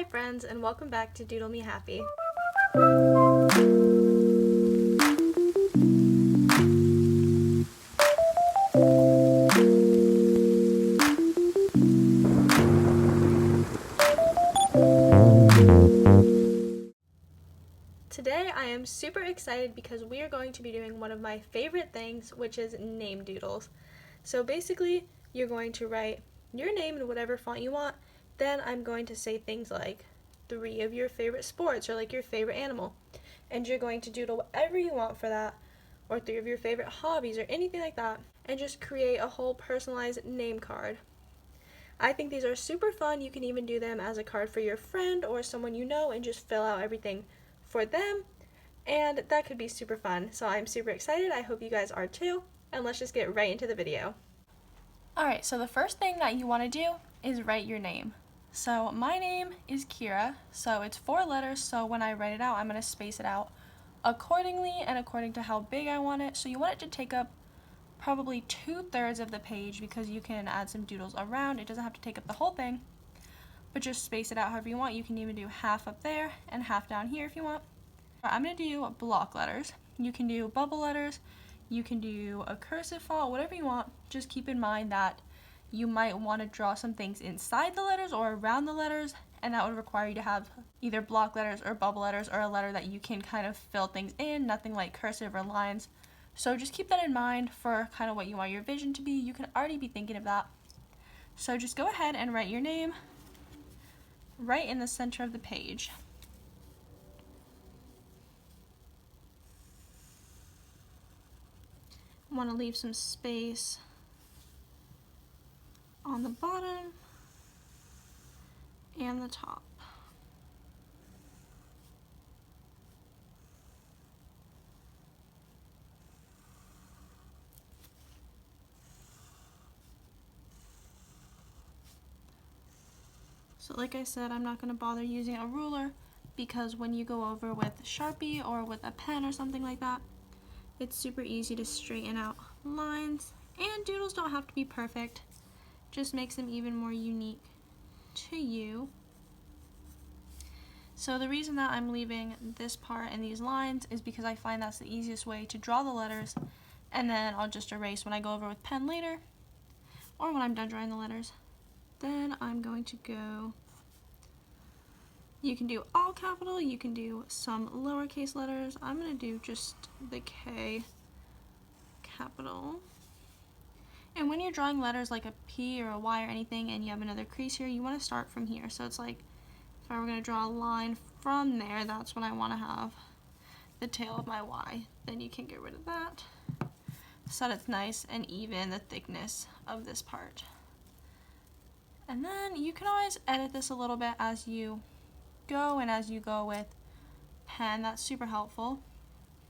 Hi friends, and welcome back to Doodle Me Happy. Today I am super excited because we are going to be doing one of my favorite things, which is name doodles. So basically, you're going to write your name in whatever font you want. Then I'm going to say things like 3 of your favorite sports or like your favorite animal. And you're going to doodle whatever you want for that, or 3 of your favorite hobbies or anything like that, and just create a whole personalized name card. I think these are super fun. You can even do them as a card for your friend or someone you know and just fill out everything for them, and that could be super fun. So I'm super excited. I hope you guys are too, and let's just get right into the video. Alright, so the first thing that you want to do is write your name. So my name is Kira, so it's 4 letters, so when I write it out, I'm going to space it out accordingly and according to how big I want it. So you want it to take up probably 2/3 of the page because you can add some doodles around. It doesn't have to take up the whole thing, but just space it out however you want. You can even do half up there and half down here if you want. I'm going to do block letters. You can do bubble letters, you can do a cursive font, whatever you want. Just keep in mind that you might want to draw some things inside the letters or around the letters, and that would require you to have either block letters or bubble letters or a letter that you can kind of fill things in, nothing like cursive or lines. So just keep that in mind for kind of what you want your vision to be. You can already be thinking of that. So just go ahead and write your name right in the center of the page. I want to leave some space on the bottom and the top. So like I said, I'm not going to bother using a ruler because when you go over with Sharpie or with a pen or something like that, it's super easy to straighten out lines, and doodles don't have to be perfect. Just makes them even more unique to you. So the reason that I'm leaving this part and these lines is because I find that's the easiest way to draw the letters, and then I'll just erase when I go over with pen later or when I'm done drawing the letters. Then I'm going to go, you can do all capital, you can do some lowercase letters. I'm going to do just the K capital. And when you're drawing letters like a P or a Y or anything and you have another crease here, you want to start from here. So it's like, if I were going to draw a line from there, that's when I want to have the tail of my Y. Then you can get rid of that so that it's nice and even, the thickness of this part. And then you can always edit this a little bit as you go and as you go with pen. That's super helpful.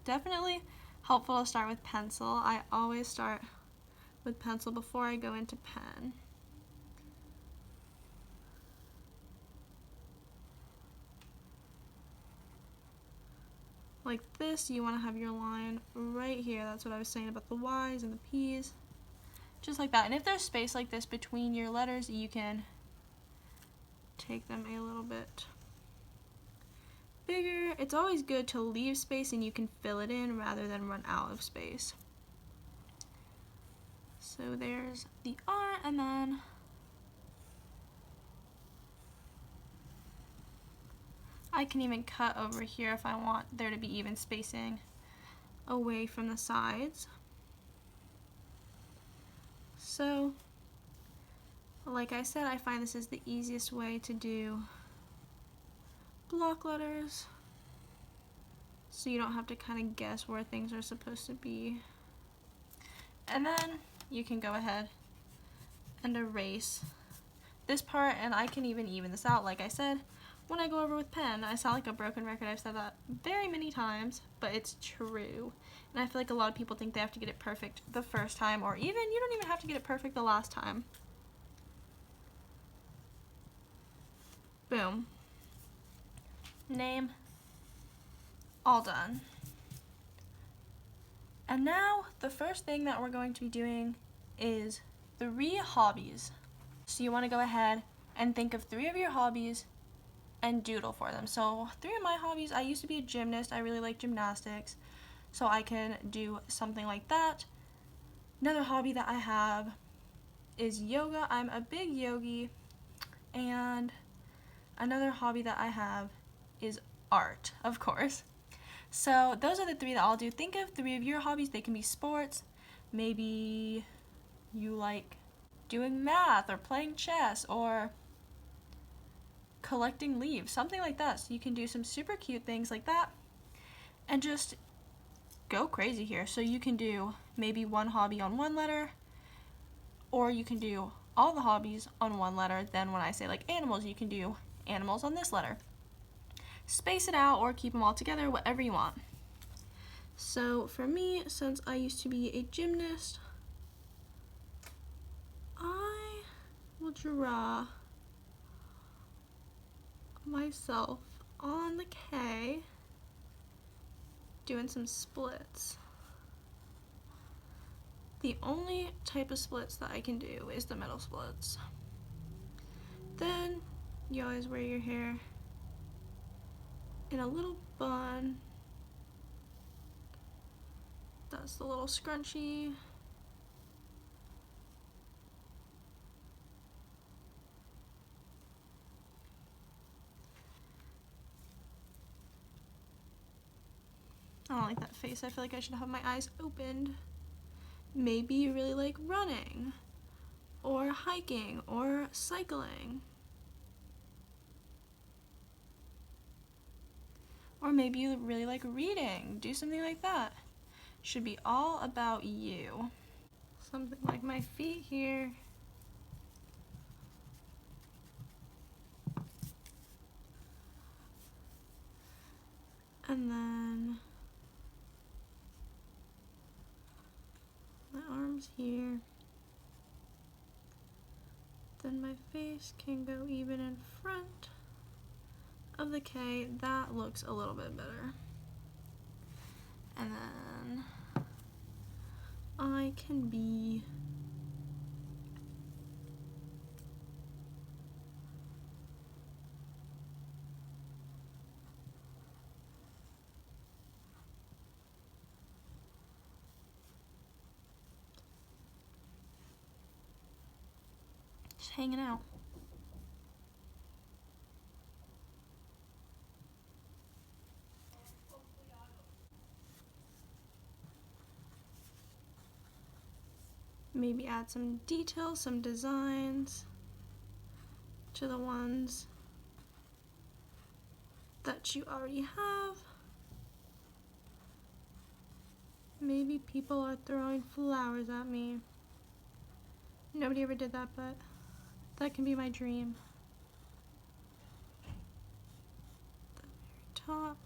Definitely helpful to start with pencil. I always start with pencil before I go into pen. Like this, you want to have your line right here. That's what I was saying about the Y's and the P's. Just like that. And if there's space like this between your letters, you can take them a little bit bigger. It's always good to leave space and you can fill it in rather than run out of space. So there's the R, and then I can even cut over here if I want there to be even spacing away from the sides. So, like I said, I find this is the easiest way to do block letters, so you don't have to kind of guess where things are supposed to be. And then you can go ahead and erase this part, and I can even this out, like I said, when I go over with pen. I sound like a broken record. I've said that very many times, but it's true. And I feel like a lot of people think they have to get it perfect the first time, or even you don't even have to get it perfect the last time. Boom. Name. All done. And now the first thing that we're going to be doing is 3 hobbies. So you want to go ahead and think of 3 of your hobbies and doodle for them. So 3 of my hobbies, I used to be a gymnast. I really like gymnastics, so I can do something like that. Another hobby that I have is yoga. I'm a big yogi. And another hobby that I have is art, of course. So those are the 3 that I'll do. Think of 3 of your hobbies. They can be sports. Maybe you like doing math or playing chess or collecting leaves, something like that. So you can do some super cute things like that and just go crazy here. So you can do maybe one hobby on one letter, or you can do all the hobbies on one letter. Then when I say like animals, you can do animals on this letter. Space it out or keep them all together, whatever you want. So for me, since I used to be a gymnast, I will draw myself on the K doing some splits. The only type of splits that I can do is the middle splits. Then you always wear your hair in a little bun. That's the little scrunchie. I don't like that face. I feel like I should have my eyes opened. Maybe you really like running, or hiking, or cycling. Or maybe you really like reading. Do something like that. Should be all about you. Something like my feet here. And then my arms here. Then my face can go even in front of the K. That looks a little bit better. And then I can be just hanging out. Maybe add some details, some designs to the ones that you already have. Maybe people are throwing flowers at me. Nobody ever did that, but that can be my dream. The very top.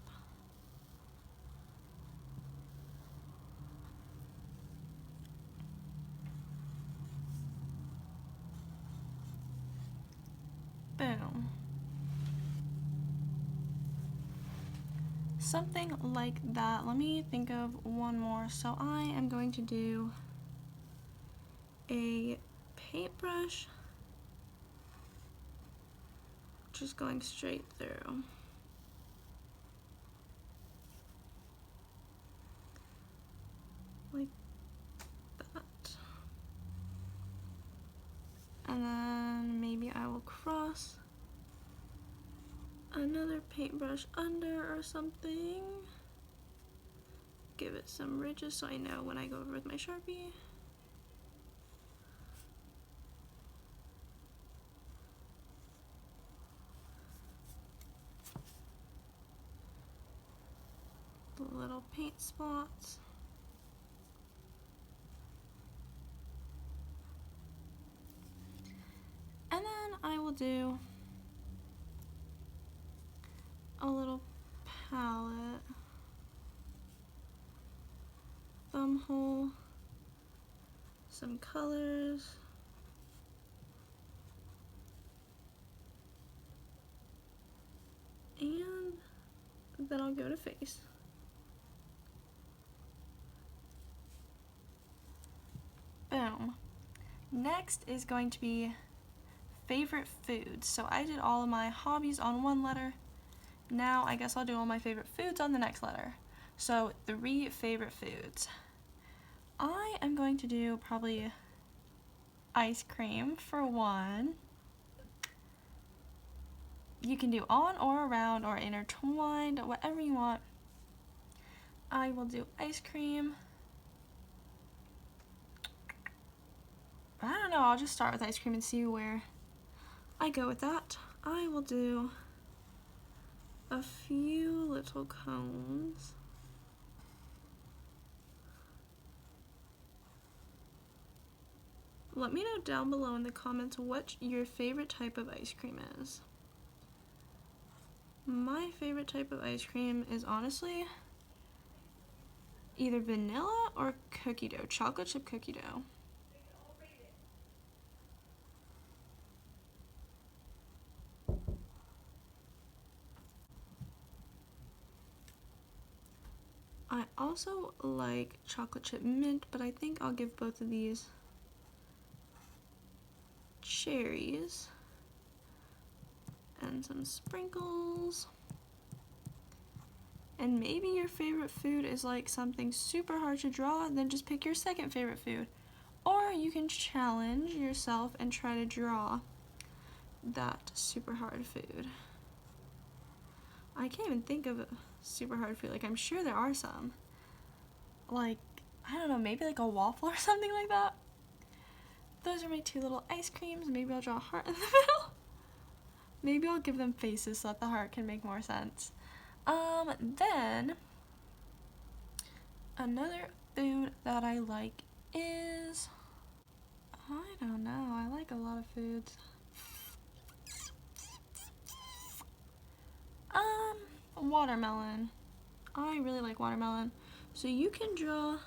Boom. Something like that. Let me think of one more. So I am going to do a paintbrush, just going straight through. Like that. And then maybe I will cross another paintbrush under or something. Give it some ridges so I know when I go over with my Sharpie. The little paint spots. And then I will do a little palette, thumb hole, some colors, and then I'll give it a face. Boom. Next is going to be favorite foods. So I did all of my hobbies on one letter. Now I guess I'll do all my favorite foods on the next letter. So 3 favorite foods. I am going to do probably ice cream for one. You can do on or around or intertwined, whatever you want. I will do ice cream. I don't know, I'll just start with ice cream and see where I go with that. I will do a few little cones. Let me know down below in the comments what your favorite type of ice cream is. My favorite type of ice cream is honestly either vanilla or cookie dough, chocolate chip cookie dough. I also like chocolate chip mint, but I think I'll give both of these cherries and some sprinkles. And maybe your favorite food is like something super hard to draw, then just pick your second favorite food. Or you can challenge yourself and try to draw that super hard food. I can't even think of a super hard food. Like, I'm sure there are some. Like, I don't know, maybe like a waffle or something like that. Those are my 2 little ice creams. Maybe I'll draw a heart in the middle. Maybe I'll give them faces so that the heart can make more sense. Then another food that I like is, I don't know, I like a lot of foods. Watermelon. I really like watermelon. So you can draw,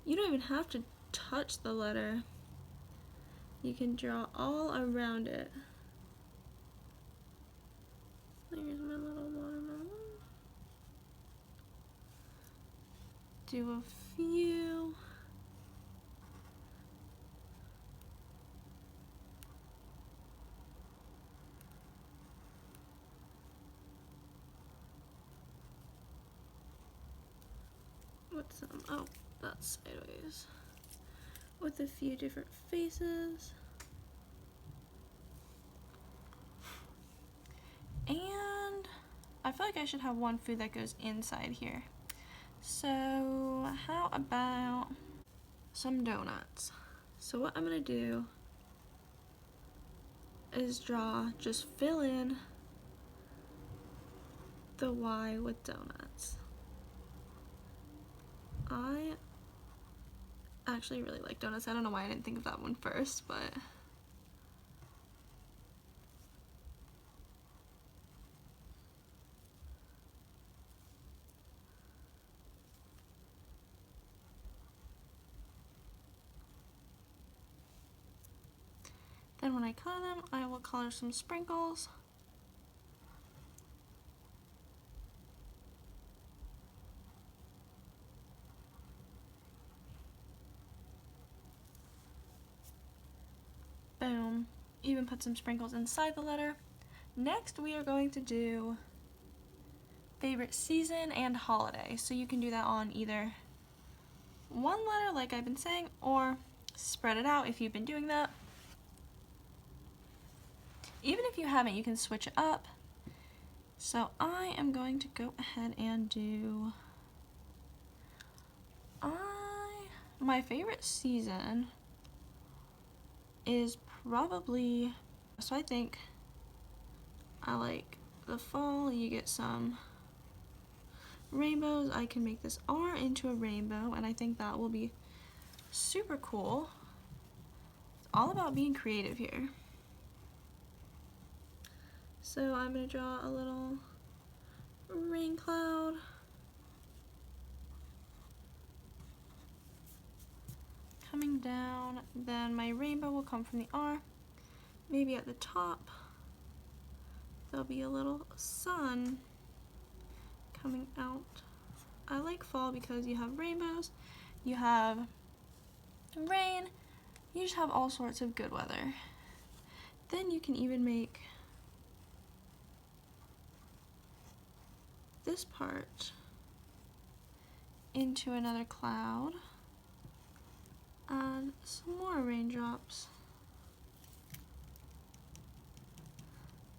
you don't even have to touch the letter. You can draw all around it. There's my little watermelon. Do a few. What's some? Oh, that's sideways. With a few different faces. And I feel like I should have one food that goes inside here. So how about some donuts? So what I'm gonna do is just fill in the Y with donuts. I actually really like donuts. I don't know why I didn't think of that one first, but then when I color them, I will color some sprinkles. Boom. Even put some sprinkles inside the letter. Next, we are going to do favorite season and holiday. So you can do that on either one letter, like I've been saying, or spread it out if you've been doing that. Even if you haven't, you can switch it up. So I am going to go ahead and do my favorite season is probably, so I think I like the fall. You get some rainbows. I can make this R into a rainbow, and I think that will be super cool. It's all about being creative here. So I'm going to draw a little rain cloud. Coming down, then my rainbow will come from the R. Maybe at the top, there'll be a little sun coming out. I like fall because you have rainbows, you have rain, you just have all sorts of good weather. then you can even make this part into another cloud. Add some more raindrops.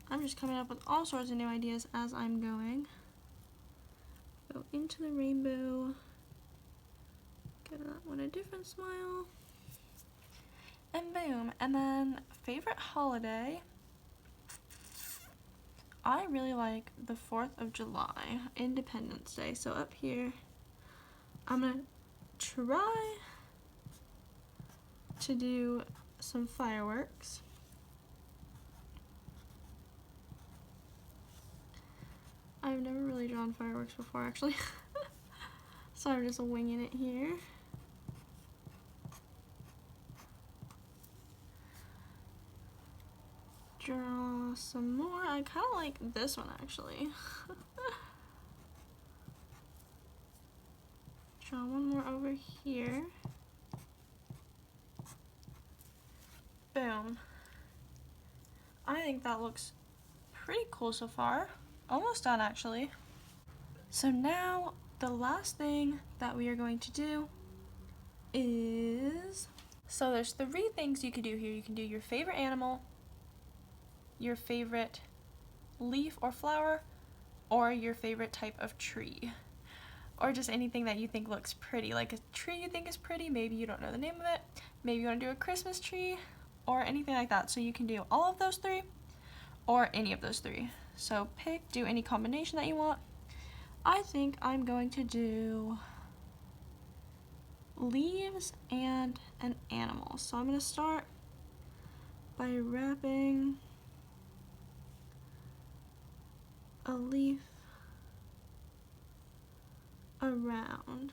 I'm just coming up with all sorts of new ideas as I'm going. Go into the rainbow. Give that one a different smile. And boom. And then favorite holiday. I really like the 4th of July, Independence Day. So up here, I'm gonna try to do some fireworks. I've never really drawn fireworks before, actually. So I'm just winging it here. Draw some more. I kind of like this one, actually. Draw one more over here. Boom. I think that looks pretty cool so far. Almost done, actually. So now the last thing that we are going to do is, so there's 3 things you can do here. You can do your favorite animal, your favorite leaf or flower, or your favorite type of tree, or just anything that you think looks pretty, like a tree you think is pretty. Maybe you don't know the name of it, maybe you want to do a Christmas tree or anything like that. So you can do all of those 3 or any of those 3. So do any combination that you want. I think I'm going to do leaves and an animal. So I'm going to start by wrapping a leaf around.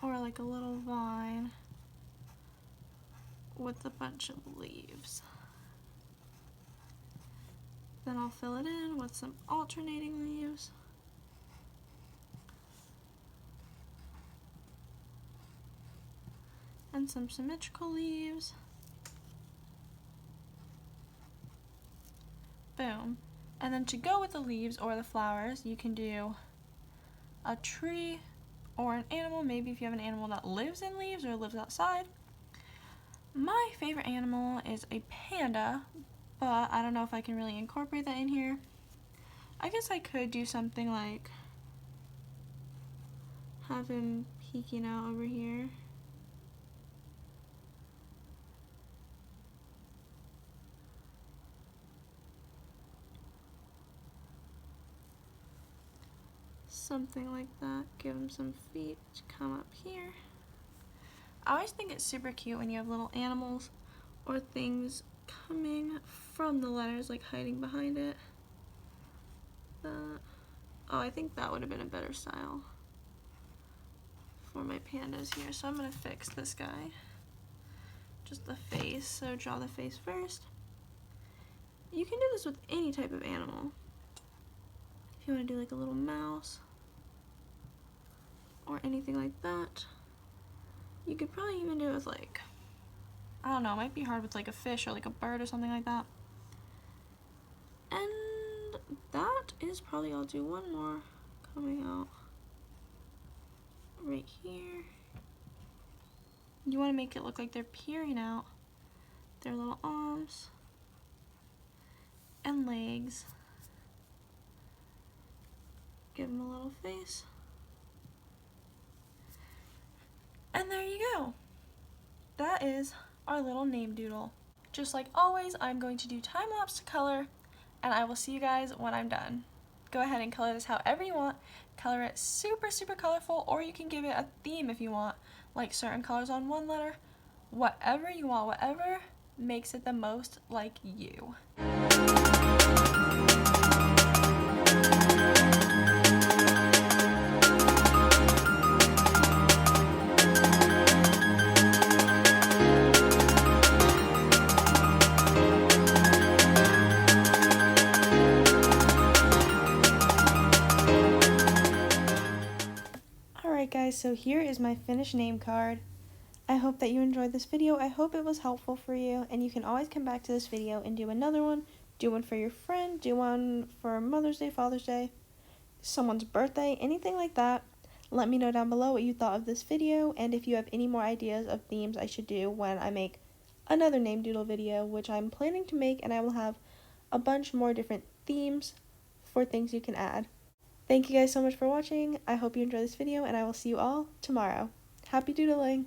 Or like a little vine with a bunch of leaves. Then I'll fill it in with some alternating leaves. And some symmetrical leaves. Boom. And then to go with the leaves or the flowers, you can do a tree or an animal. Maybe if you have an animal that lives in leaves or lives outside. My favorite animal is a panda, but I don't know if I can really incorporate that in here. I guess I could do something like have him peeking out over here. Something like that. Give him some feet to come up here. I always think it's super cute when you have little animals or things coming from the letters, like hiding behind it. Oh, I think that would have been a better style for my pandas here. So I'm going to fix this guy. Just the face. So draw the face first. You can do this with any type of animal. If you want to do like a little mouse or anything like that. You could probably even do it with like, I don't know, it might be hard with like a fish or like a bird or something like that. And that is probably, I'll do one more coming out right here. You want to make it look like they're peering out their little arms and legs. Give them a little face. And there you go. That is our little name doodle. Just like always, I'm going to do time lapse to color, and I will see you guys when I'm done. Go ahead and color this however you want. Color it super, super colorful, or you can give it a theme if you want, like certain colors on one letter. Whatever you want, whatever makes it the most like you. so here is my finished name card. I hope that you enjoyed this video. I hope it was helpful for you, and you can always come back to this video and do another one. Do one for your friend, do one for Mother's Day, Father's Day, someone's birthday, anything like that. Let me know down below what you thought of this video, and if you have any more ideas of themes I should do when I make another name doodle video, which I'm planning to make, and I will have a bunch more different themes for things you can add. Thank you guys so much for watching. I hope you enjoyed this video, and I will see you all tomorrow. Happy doodling!